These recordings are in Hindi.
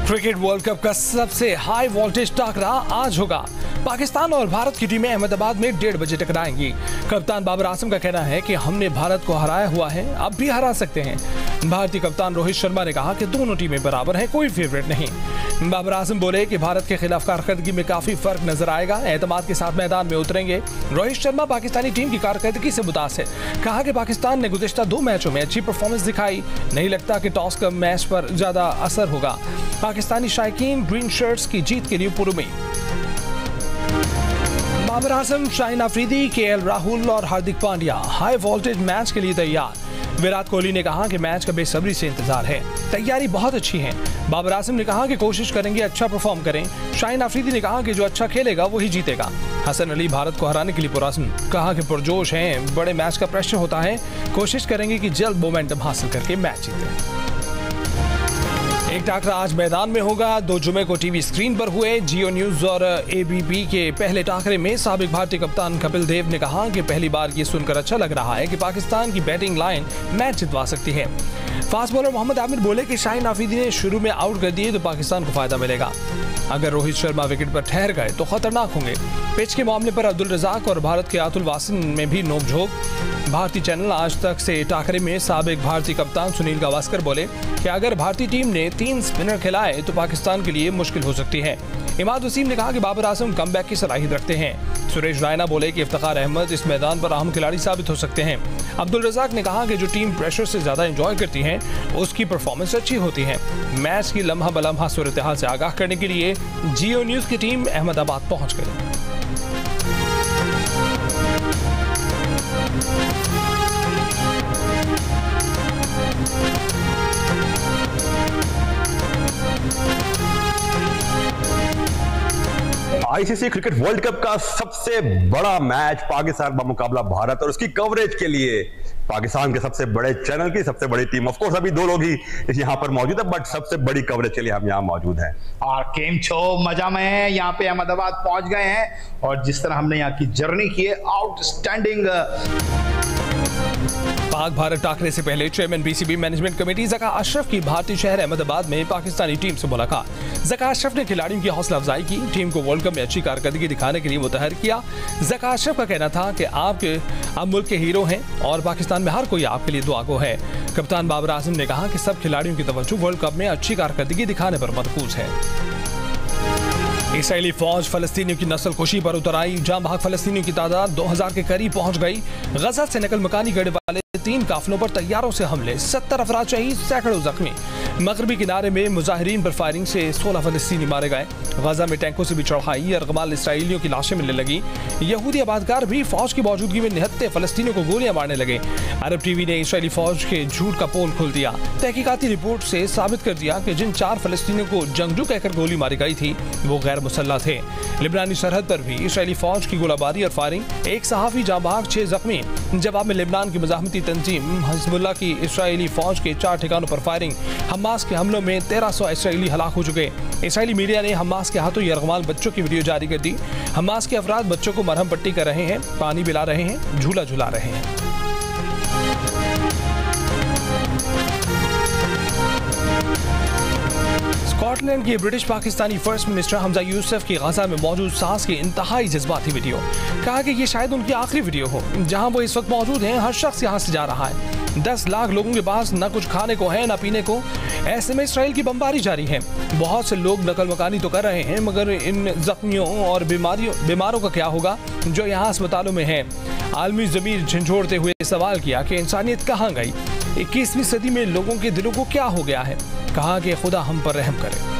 क्रिकेट वर्ल्ड कप का सबसे हाई वोल्टेज टकरा आज होगा। पाकिस्तान और भारत की टीमें अहमदाबाद में 1:30 बजे टकराएंगी। कप्तान बाबर आजम का कहना है कि हमने भारत को हराया हुआ है, अब भी हरा सकते हैं। भारतीय कप्तान रोहित शर्मा ने कहा कि दोनों टीमें बराबर हैं, कोई फेवरेट नहीं। बाबर आजम बोले कि भारत के खिलाफ कारकर्दगी में काफी फर्क नजर आएगा, एतमाद के साथ मैदान में उतरेंगे। रोहित शर्मा पाकिस्तानी टीम की कारकर्दगी से मुतास है, कहा कि पाकिस्तान ने गुज़िश्ता 2 मैचों में अच्छी परफॉर्मेंस दिखाई, नहीं लगता कि टॉस का मैच पर ज्यादा असर होगा। पाकिस्तानी शायकीन ग्रीन शर्ट्स की जीत के लिए पुरुमीद। बाबर आजम, शाहीन अफरीदी, केएल राहुल और Hardik Pandya high voltage match के लिए तैयार। विराट कोहली ने कहा कि मैच का बेसब्री से इंतजार है, तैयारी बहुत अच्छी है। बाबर आजम ने कहा कि कोशिश करेंगे अच्छा परफॉर्म करें। शाहीन अफरीदी ने कहा कि जो अच्छा खेलेगा वही जीतेगा। हसन अली भारत को हराने के लिए पुरअज़्म, कहा कि पुरजोश हैं, बड़े मैच का प्रेशर होता है, कोशिश करेंगे कि जल्द मोमेंटम हासिल करके मैच जीतें। एक टाकरा आज मैदान में होगा। 2 जुमे को टीवी स्क्रीन पर हुए जियो न्यूज और एबीपी के पहले टाकरे में साबिक भारतीय कप्तान कपिल देव ने कहा कि पहली बार ये सुनकर अच्छा लग रहा है कि पाकिस्तान की बैटिंग लाइन मैच जितवा सकती है। फास्ट बॉलर मोहम्मद आमिर बोले कि शाहीन अफरीदी ने शुरू में आउट कर दिए तो पाकिस्तान को फायदा मिलेगा। अगर रोहित शर्मा विकेट पर ठहर गए तो खतरनाक होंगे। पिच के मामले पर अब्दुल रज़ाक और भारत के अतुल वासिन में भी नोकझोंक। भारतीय चैनल आज तक से टाकरे में साबिक भारतीय कप्तान सुनील गावस्कर बोले कि अगर भारतीय टीम ने 3 स्पिनर खिलाए तो पाकिस्तान के लिए मुश्किल हो सकती है। इमाद वसीम ने कहा कि बाबर आजम कमबैक की सलाहियत रखते हैं। सुरेश रैना बोले कि इफ्तिखार अहमद इस मैदान पर अहम खिलाड़ी साबित हो सकते हैं। अब्दुल रज़ाक ने कहा कि जो टीम प्रेशर से ज्यादा एंजॉय करती है उसकी परफॉर्मेंस अच्छी होती है। मैच की लम्हा बलम्हा सूरत हाल से आगाह करने के लिए जियो न्यूज की टीम अहमदाबाद पहुंच गई। आईसीसी क्रिकेट वर्ल्ड कप का सबसे बड़ा मैच पाकिस्तान का मुकाबला भारत, और उसकी कवरेज के लिए पाकिस्तान के सबसे बड़े चैनल की सबसे बड़ी टीम, ऑफ कोर्स अभी 2 लोग ही यहाँ पर मौजूद है, बट सबसे बड़ी कवरेज के लिए हम यहाँ मौजूद हैं। और केम छो मजा में है, यहाँ पे अहमदाबाद पहुंच गए हैं और जिस तरह हमने यहाँ की जर्नी की है, आउटस्टैंडिंग। पाक भारत टाकरे से पहले chairman BCB management committee Zaka Ashraf की भारतीय शहर अहमदाबाद में पाकिस्तानी टीम से मुलाकात। ज़का अशरफ ने खिलाड़ियों की हौसला अफजाई की, टीम को वर्ल्ड कप में अच्छी कारकर्दगी दिखाने के लिए मुतहर किया। ज़का अशरफ का कहना था कि आप मुल्क के हीरो हैं और पाकिस्तान में हर कोई आपके लिए दुआ गो है। कप्तान बाबर आजम ने कहा कि सब खिलाड़ियों की तवज्जो वर्ल्ड कप में अच्छी कारकर्दगी दिखाने पर मरकूज है। इसराइली फौज फलस्तीनियों की नस्लकुशी पर उतर आई। जाँ भाग फलस्तीनियों की तादाद 2000 के करीब पहुंच गई। गजा से नकल मकानी करने वाले 3 काफिलों पर तैयारों से हमले, 70 अफराद शहीद, सैकड़ों जख्मी। मगरबी किनारे में मुजाहिरीन पर फायरिंग से 16 फलस्तीनी मारे गए। गजा में टैंकों से भी चढ़ाई, अरगमाल इसराइलियों की लाशें मिलने लगी। यहूदी आबादकार भी फौज की मौजूदगी में निहत्ते फलस्तीनियों को गोलियां मारने लगे। अरब टीवी ने इसराइली फौज के झूठ का पोल खोल दिया। तहकीकाती रिपोर्ट से साबित कर दिया कि जिन 4 फलस्तीनियों को जंगजू कहकर गोली मारी गई थी वो गैर मुसल्लह थे। लिबनानी सरहद पर भी इसराइली फौज की गोलाबारी और फायरिंग, 1 सहाफी जाँ भाग, 6 जख्मी। जवाब में लिबनान की मुजाहमती तंजीम हिजबुल्लाह की इसराइली फौज के 4 ठिकानों पर फायरिंग। हमास के हमलों में 1300 इसराइली हलाक हो चुके। इसराइली मीडिया ने हमास के हाथों यरगमाल बच्चों की वीडियो जारी कर दी। हमास के अफराद बच्चों को मरहम पट्टी कर रहे हैं, पानी पिला रहे हैं, झूला झुला रहे हैं। स्कॉटलैंड के British Pakistani first minister Hamza Yusuf की गजा में मौजूद सांस की इंतहाई जज्बाती वीडियो, कहा कि ये शायद उनकी आखिरी वीडियो हो। जहां वो इस वक्त मौजूद हैं, हर शख्स यहां से जा रहा है। 10 लाख लोगों के पास न कुछ खाने को है न पीने को। ऐसे में इसराइल की बमबारी जारी है। बहुत से लोग नकल मकानी तो कर रहे हैं, मगर इन जख्मियों और बीमारों का क्या होगा जो यहाँ अस्पतालों में है। आलमी ज़मीर झंझोड़ते हुए सवाल किया कि इंसानियत कहाँ गई। 21वीं सदी में लोगों के दिलों को क्या हो गया है। कहा कि खुदा हम पर रहम करे।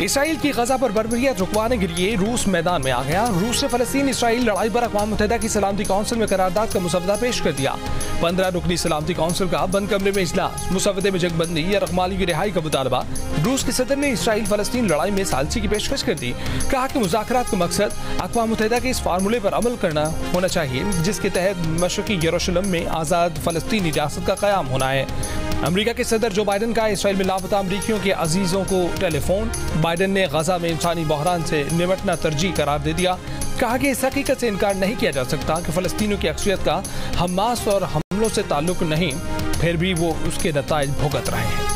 इसराइल की गजा पर बर्बरियत रुकवाने के लिए रूस मैदान में आ गया। रूस ने फलस्तीन इसराइल लड़ाई पर अक़वाम मुत्तहिदा की सलामती काउंसिल में करारदाद का मुसवदा पेश कर दिया। 15 रुकनी सलामती काउंसिल का बंद कमरे में इजलास, मुसवदे में जंगबंदी या रकमाली की रिहाई का मुतालबा। रूस के सदर ने इसराइल फलस्तीन लड़ाई में सालसी की पेशकश कर दी। कहा कि मुज़ाकरात का मकसद अक़वाम मुत्तहिदा के इस फार्मूले पर अमल करना होना चाहिए जिसके तहत मशरक़ी यरूशलेम में आज़ाद फलस्तीनी रियासत का क़याम होना है। अमेरिका के सदर जो बाइडन का इसराइल में लापता अमरीकियों के अजीजों को टेलीफोन। बाइडन ने गजा में इंसानी बहरान से निपटना तरजीह करार दे दिया। कहा कि इस हकीकत से इनकार नहीं किया जा सकता कि फ़लस्तीनियों की अक्सरियत का हमास और हमलों से ताल्लुक नहीं, फिर भी वो उसके नताइज भुगत रहे हैं।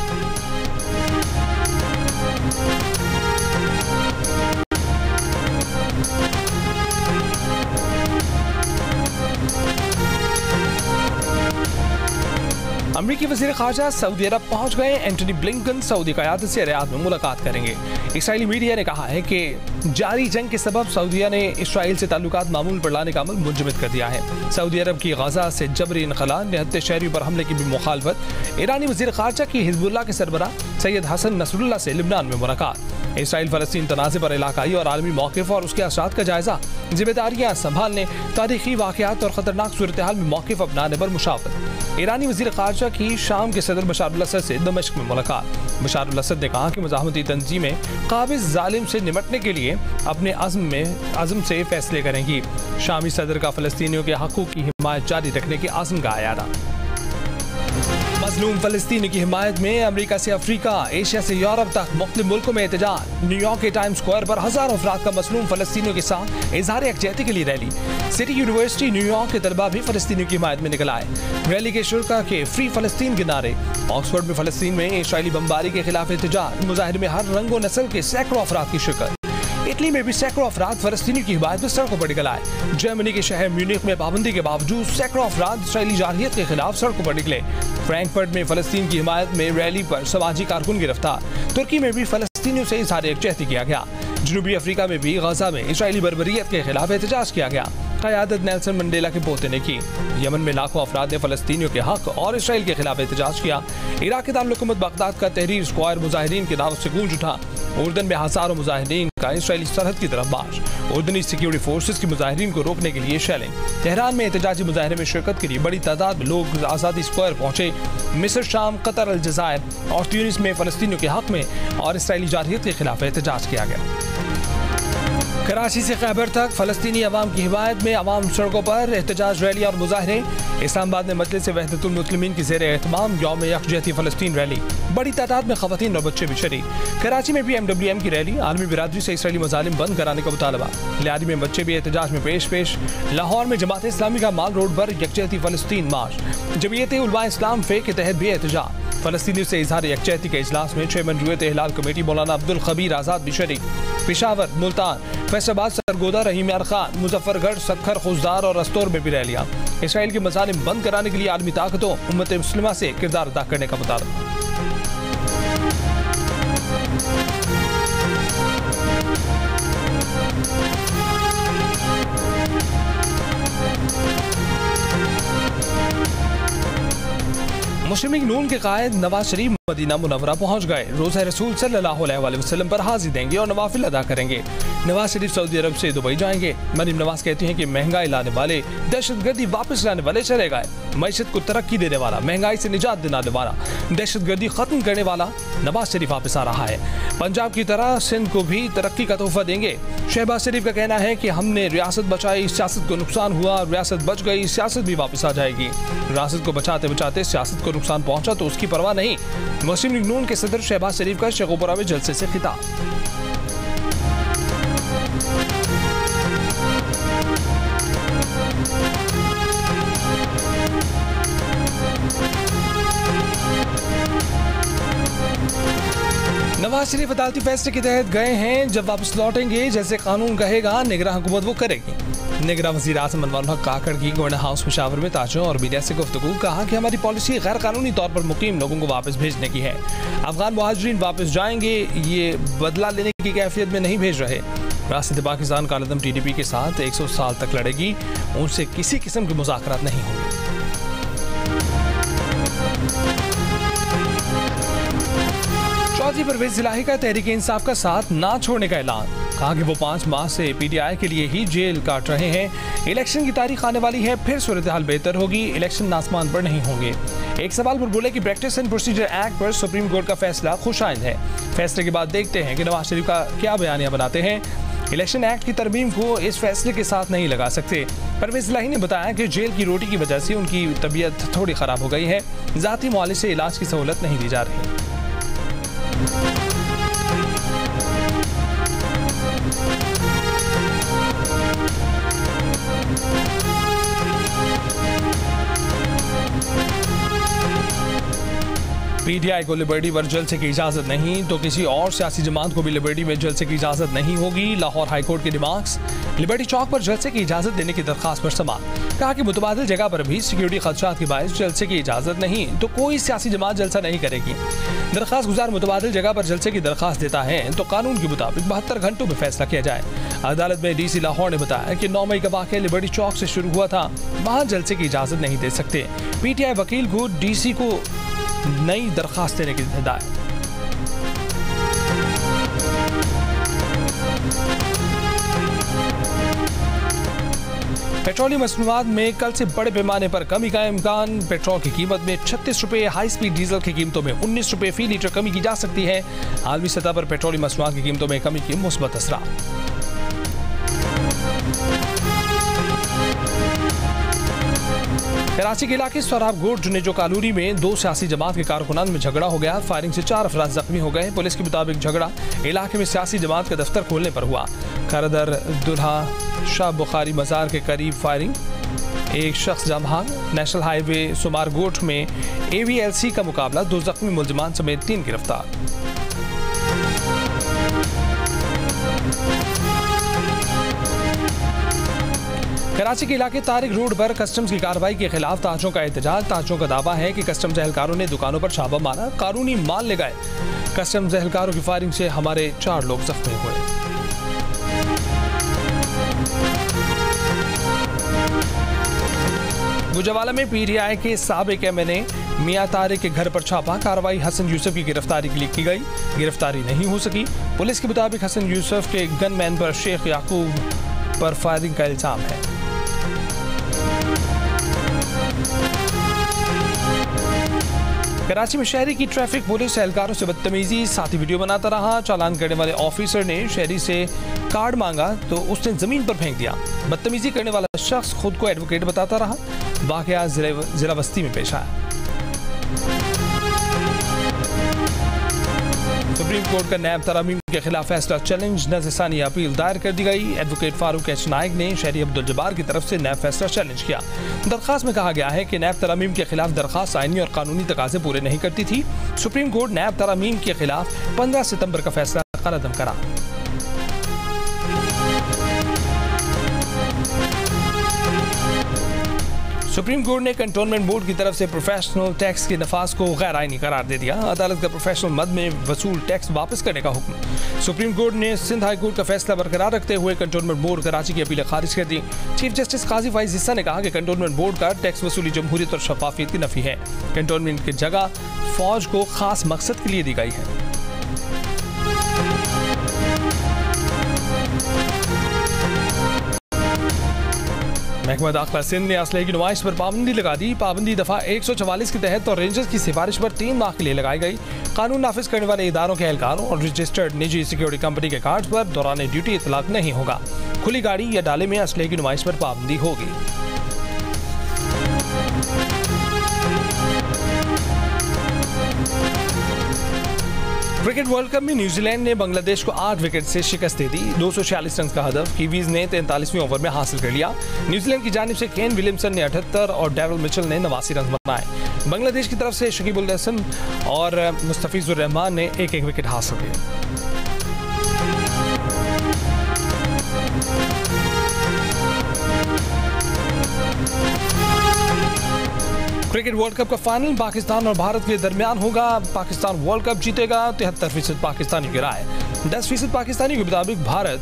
अमरीकी वज़ीर ख़ारजा सऊदी अरब पहुंच गए। एंटनी ब्लिंकन सऊदी क़यादत से रियाद में मुलाकात करेंगे। इसराइली मीडिया ने कहा है कि जारी जंग के सबब सऊदीया ने इसराइल से ताल्लुकात मामूल पर लाने का अमल मुंजमद कर दिया है। सऊदी अरब की गजा से जबरी इनखला, निहत्ते शहरी पर हमले की भी मुखालफत। ईरानी वज़ीर ख़ारजा की हिज़्बुल्लाह के सरबरा सैयद हसन नसरुल्लाह से लिबनान में मुलाकात। इसराइल फ़लस्तीन तनाज़े पर इलाकाई और आलमी मौक़िफ़ और उसके असरात का जायज़ा, जिम्मेदारियाँ संभालने, तारीख़ी वाक़यात और ख़तरनाक सूरत हाल में मौक़िफ़ अपनाने पर मुशावरत। ईरानी वज़ीर ख़ारजा की शाम के सदर बशार अल असद से दमिश्क में मुलाकात। बशार अल असद ने कहा कि मुज़ाहमती तंजीमें काबिज़ ज़ालिम से निपटने के लिए अपने अज़्म से फैसले करेंगी। शामी सदर का फ़लस्तीनियों के हक़ूक़ की हिमायत जारी रखने के आज़म का आयाना। मज़लूम फ़लस्तीनी की हिमायत में अमरीका से अफ्रीका, एशिया से यूरोप तक मुख्तलिफ मुल्कों में एहतजाज। न्यूयॉर्क के टाइम्स स्क्वायर पर हज़ारों अफराद का मज़लूम फ़लस्तीनियों के साथ इज़हार यकजहती के लिए रैली। सिटी यूनिवर्सिटी न्यूयॉर्क के तलबा भी फ़लस्तीनियों की हिमायत में निकल आए। रैली के शुरा के फ्री फ़लस्तीन के नारे। ऑक्सफोर्ड में फ़लस्तीन में इसराइली बमबारी के खिलाफ एहतजाज। मुजाहिरे में हर रंग व नस्ल के सैकड़ों अफराद की शिरकत। इटली में भी सैकड़ों अफराद फ़लस्तीनियों की हिमायत में सड़कों पर निकल आए। जर्मनी के शहर म्यूनिख में पाबंदी के बावजूद सैकड़ों अफराद इसराइली जारहियत के खिलाफ सड़कों पर निकले। फ्रैंकफर्ट में फ़लस्तीन की हिमायत में रैली पर समाजी कारकुन गिरफ्तार। तुर्की में भी फ़लस्तीनियों से इज़हार यकजहती किया गया। जनूबी अफ्रीका में भी गजा में इसराइली बर्बरियत के खिलाफ एहतजाज किया गया। क़यादत नेल्सन मंडेला के पोते ने की। यमन में लाखों अफराद ने फ़लस्तीनियों के हक और इसराइल के खिलाफ एहतजाज किया। इराक के दारुल-हुकूमत बगदाद का तहरीर स्क्वायर मुजाहिरीन के नारों से गूंज उठा। उर्दन में हज़ारों मुजाहिरीन का इसराइली सरहद की तरफ मार्च। उर्दनी सिक्योरिटी फोर्सेस की मुजाहिरीन को रोकने के लिए शेलिंग। तेहरान में एहतजाजी मुजाहिरे में शिरकत के लिए बड़ी तादाद में लोग आज़ादी स्क्वायर पहुंचे। मिस्र, शाम, कतर, अलजायर और ट्यूनिस में फ़लस्तीनियों के हक में और इसराइली जारहियत के खिलाफ एहतजाज किया गया। कराची से खैबर तक फ़लस्तीनी अवाम की हिमायत में अवाम सड़कों पर एहतजाज, रैली और मुजाहरे। इस्लामाबाद में मजलिस वहदतुल मुस्लिमीन की ज़ेर एहतमाम यौम यकजहती फ़लस्तीन रैली। बड़ी तादाद में ख़वातीन और बच्चे भी शरीक। कराची में भी MWM की रैली। आलमी बिरादरी से इसराइली मज़ालिम बंद कराने का मुतालबा। लियारी में बच्चे भी एहतजाज में पेश। लाहौर में जमात इस्लामी का माल रोड पर यकजहती फ़लस्तीन मार्च। जमीयत उलमा इस्लाम फ़े के तहत भी एहतजाज। फ़लस्तीनियों से इज़हार यकजहती के इजलास में चेयरमैन रुयत इहलाल कमेटी मौलाना अब्दुल खबीर आज़ाद भी शरीक। पेशावर, मुल्तान, फैसलाबाद, सरगोदा, रहीम यार खान, मुजफ्फरगढ़, सखर, खुजदार और रस्तौर में भी रैलियां। इसराइल के मज़ालिम बंद कराने के लिए आलमी ताकतों उम्मत मुस्लिमा से किरदार अदा करने का मुतालबा। मुस्लिम लीग नून के कायद नवाज शरीफ मदीना मुनव्वरा पहुंच गए। रोज़ा रसूल सल्लल्लाहु अलैहि वसल्लम पर हाज़िर देंगे और नवाफिल अदा करेंगे। नवाज शरीफ सऊदी अरब से दुबई जाएंगे। मरीम नवाज कहती हैं कि महंगाई लाने वाले, दहशतगर्दी वापस लाने वाले चले गए। मईशत को तरक्की देने वाला, महंगाई से निजात दिलाने वाला, दहशतगर्दी खत्म करने वाला नवाज शरीफ वापस आ रहा है। पंजाब की तरह सिंध को भी तरक्की का तोहफा देंगे। शहबाज शरीफ का कहना है कि हमने रियासत बचाई, सियासत को नुकसान हुआ, रियासत बच गई, सियासत भी वापस आ जाएगी। रियासत को बचाते बचाते सियासत को नुकसान पहुंचा तो उसकी परवाह नहीं। मुस्लिम लीग नून के सदर शहबाज शरीफ का शेखोपुरा में जलसे से खिताब। नवाज शरीफ अदालती फैसले के तहत गए हैं। जब वापस लौटेंगे जैसे कानून कहेगा निगरान हुकूमत वो करेगी। निगरान वज़ीर आज़म अनवर हक काकड़ की गवर्नर हाउस पेशावर में ताजों और मीडिया से गुफ्तगू। कहा कि हमारी पॉलिसी गैर कानूनी तौर पर मुकीम लोगों को वापस भेजने की है। अफगान मुहाजिरीन वापस जाएंगे, ये बदला लेने की कैफियत में नहीं भेज रहे। राष्ट्रीय पाकिस्तान कालदम TDP के साथ 100 साल तक लड़ेगी, उनसे किसी किस्म के मुज़ाकरात नहीं होंगे। चौधरी परवेज इलाही का तहरीक इंसाफ का साथ ना छोड़ने का ऐलान। कहा कि वो 5 माह से PTI के लिए ही जेल काट रहे हैं। इलेक्शन की तारीख आने वाली है, फिर सूरत हाल बेहतर होगी, इलेक्शन आसमान पर नहीं होंगे। एक सवाल पर बोले कि प्रैक्टिस एंड प्रोसीजर एक्ट पर सुप्रीम कोर्ट का फैसला खुशाइंद है। फैसले के बाद देखते हैं कि नवाज शरीफ का क्या बयानिया बनाते हैं। इलेक्शन एक्ट की तरमीम को इस फैसले के साथ नहीं लगा सकते। परवेज इलाही ने बताया कि जेल की रोटी की वजह से उनकी तबीयत थोड़ी खराब हो गई है। जाती मुआलिज से इलाज की सहूलत नहीं दी जा रही। पीटीआई को लिबर्टी पर जलसे की इजाजत नहीं तो किसी और सियासी जमात को भी लिबर्टी में जलसे की इजाजत नहीं होगी। लाहौर हाईकोर्ट के डिमांड्स, लिबर्टी चौक पर जलसे की इजाजत देने की दरखास्त पर समाअत। कहा कि मुतबादिल जगह पर भी सिक्योरिटी खदशात के बायस जलसे की इजाजत नहीं तो कोई सियासी जमात जलसा नहीं करेगी। दरखास्त गुजार मुतबादिल जगह पर जलसे की दरखास्त देता है तो कानून के मुताबिक 72 घंटों में फैसला किया जाए। अदालत में डीसी लाहौर ने बताया कि 9 मई का वाक़या लिबर्टी चौक से शुरू हुआ था, वहां जलसे की इजाजत नहीं दे सकते। पीटीआई वकील को डीसी को नई दरखास्त देने की हिदायत। पेट्रोलियम मसनूआत में कल से बड़े पैमाने पर कमी का इम्कान। पेट्रोल की कीमत में 36 रुपए, हाई स्पीड डीजल की कीमतों में 19 रुपए फी लीटर कमी की जा सकती है। आलमी सतह पर पेट्रोलियम मसनूआत की कीमतों में कमी की मुस्बत असरात। कराची के इलाके सोहराबगोट जुनेजो कालूरी में 2 सियासी जमात के कारकुनान में झगड़ा हो गया। फायरिंग से 4 अफराद जख्मी हो गए। पुलिस के मुताबिक झगड़ा इलाके में सियासी जमात का दफ्तर खोलने पर हुआ। खरदर दुल्हा शाह बुखारी मजार के करीब फायरिंग, एक शख्स जमहांग। नेशनल हाईवे सुमारगोट में AVLC का मुकाबला, 2 जख्मी मुलजमान समेत 3 गिरफ्तार। कराची के इलाके तारिक रोड पर कस्टम्स की कार्रवाई के खिलाफ ताजों का एहतजाज। ताजों का दावा है कि कस्टम्स एहलकारों ने दुकानों पर छापा मारा, कानूनी माल ले गए। कस्टम्स एहलकारों की फायरिंग से हमारे 4 लोग जख्मी हुए। गुजरावाला में पीटीआई के साबिक MNA मियां तारिक के घर पर छापा, कार्रवाई हसन यूसुफ की गिरफ्तारी के लिए की गई, गिरफ्तारी नहीं हो सकी। पुलिस के मुताबिक हसन यूसुफ के गनमैन पर शेख याकूब पर फायरिंग का इल्जाम है। कराची में शहरी की ट्रैफिक पुलिस एहलकारों से बदतमीजी, साथी वीडियो बनाता रहा। चालान करने वाले ऑफिसर ने शहरी से कार्ड मांगा तो उसने जमीन पर फेंक दिया। बदतमीजी करने वाला शख्स खुद को एडवोकेट बताता रहा। वाकया जिला बस्ती में पेश आया। सुप्रीम कोर्ट का नैब तरामीम के खिलाफ फैसला चैलेंज, नज़रसानी अपील दायर कर दी गई। एडवोकेट फारूक एच नाइक ने शहरी अब्दुल जब्बार की तरफ से नैब फैसला चैलेंज किया। दरखास्त में कहा गया है कि नैब तरामीम के खिलाफ दरखास्त आईनी और कानूनी तकाजे पूरे नहीं करती थी। सुप्रीम कोर्ट नैब तरामीम के खिलाफ 15 सितंबर का फैसला कलअदम करा। सुप्रीम कोर्ट ने कंटोनमेंट बोर्ड की तरफ से प्रोफेशनल टैक्स के नफाज को गैर आईनी करार दे दिया। अदालत का प्रोफेशनल मद में वसूल टैक्स वापस करने का हुक्म। सुप्रीम कोर्ट ने सिंध हाई कोर्ट का फैसला बरकरार रखते हुए कंटोनमेंट बोर्ड कराची की अपील खारिज कर दी। चीफ जस्टिस काजी फाइज हिस्सा ने कहा कि कंटोनमेंट बोर्ड का टैक्स वसूली जमहूरियत और शफाफियत की नफी है। कंटोनमेंट की जगह फौज को खास मकसद के लिए दी गई है। महकमा दाखिला सिंध ने असलहे की नुमाइश पर पाबंदी लगा दी। पाबंदी दफा 144 के तहत और रेंजर्स की सिफारिश पर 3 माह के लिए लगाई गई। कानून नाफिज करने वाले इदारों के एहलकारों और रजिस्टर्ड निजी सिक्योरिटी कंपनी के कार्ड पर दौरान ड्यूटी इतलाक नहीं होगा। खुली गाड़ी या डाले में असलहे की नुमाइश पर पाबंदी होगी। क्रिकेट वर्ल्ड कप में न्यूजीलैंड ने बांग्लादेश को 8 विकेट से शिकस्त दे दी। 246 रन का हदफ कीवीज ने 43वें ओवर में हासिल कर लिया। न्यूजीलैंड की जानिब से केन विलियमसन ने 78 और डैरल मिचेल ने 89 रन बनाए। बांग्लादेश की तरफ से शकीब उल हसन और मुस्तफिजुर रहमान ने 1-1 विकेट हासिल किए। क्रिकेट वर्ल्ड कप का फाइनल पाकिस्तान और भारत के दरमियान होगा। पाकिस्तान वर्ल्ड कप जीतेगा। 73% पाकिस्तानी की राय, 10% पाकिस्तानी के मुताबिक भारत,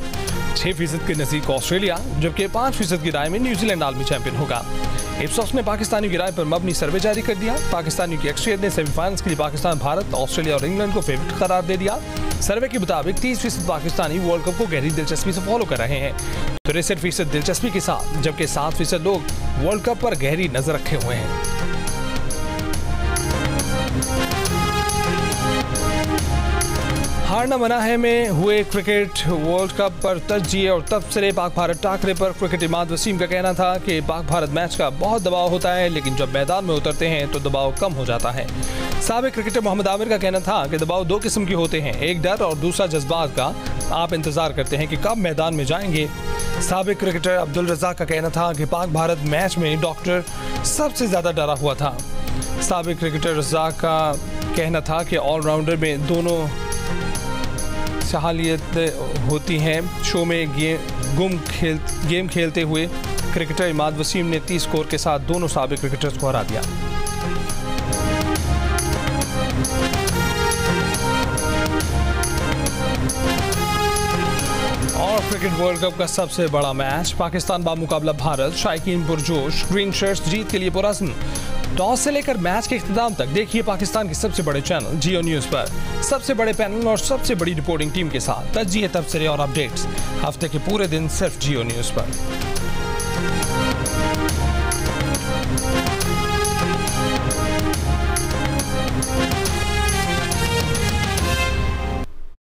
6% के नज़दीक ऑस्ट्रेलिया, जबकि 5% की राय में न्यूजीलैंड आलमी चैंपियन होगा। इप्सॉस ने पाकिस्तानी की राय पर मबनी सर्वे जारी कर दिया। पाकिस्तानियों की अक्सरियत ने सेमीफाइनल्स के लिए पाकिस्तान, भारत, ऑस्ट्रेलिया और इंग्लैंड को फेवरेट करार दे दिया। सर्वे के मुताबिक 30% पाकिस्तानी वर्ल्ड कप को गहरी दिलचस्पी से फॉलो कर रहे हैं, 63% दिलचस्पी के साथ, जबकि 7% लोग वर्ल्ड कप पर गहरी नजर रखे हुए हैं। हारना मना है में हुए क्रिकेट वर्ल्ड कप पर तर्जीह और तबसरे पाक भारत टाकरे पर क्रिकेट इमाद वसीम का कहना था कि पाक भारत मैच का बहुत दबाव होता है, लेकिन जब मैदान में उतरते हैं तो दबाव कम हो जाता है। साबिक क्रिकेटर मोहम्मद आमिर का कहना था कि दबाव 2 किस्म के होते हैं, एक डर और दूसरा जज्बात का। आप इंतजार करते हैं कि कब मैदान में जाएंगे। साबिक क्रिकेटर अब्दुल रज़ाक का कहना था कि पाक भारत मैच में डॉक्टर सबसे ज्यादा डरा हुआ था। साबिक क्रिकेटर रज़ाक का कहना था कि ऑलराउंडर में दोनों सहालियत होती हैं। शो में गेम खेलते हुए क्रिकेटर इमाद वसीम ने 30 स्कोर के साथ दोनों साबिक क्रिकेटर्स को हरा दिया। और क्रिकेट वर्ल्ड कप का सबसे बड़ा मैच पाकिस्तान बामुकाबला भारत, शायकीन पुरजोश, ग्रीन शर्ट्स जीत के लिए पुरस्न। टॉस से लेकर मैच के इख्तिताम तक देखिए पाकिस्तान के सबसे बड़े चैनल जियो न्यूज पर सबसे बड़े पैनल और सबसे बड़ी रिपोर्टिंग टीम के साथ तजिए, तबसरे और अपडेट्स हफ्ते के पूरे दिन सिर्फ जियो न्यूज पर।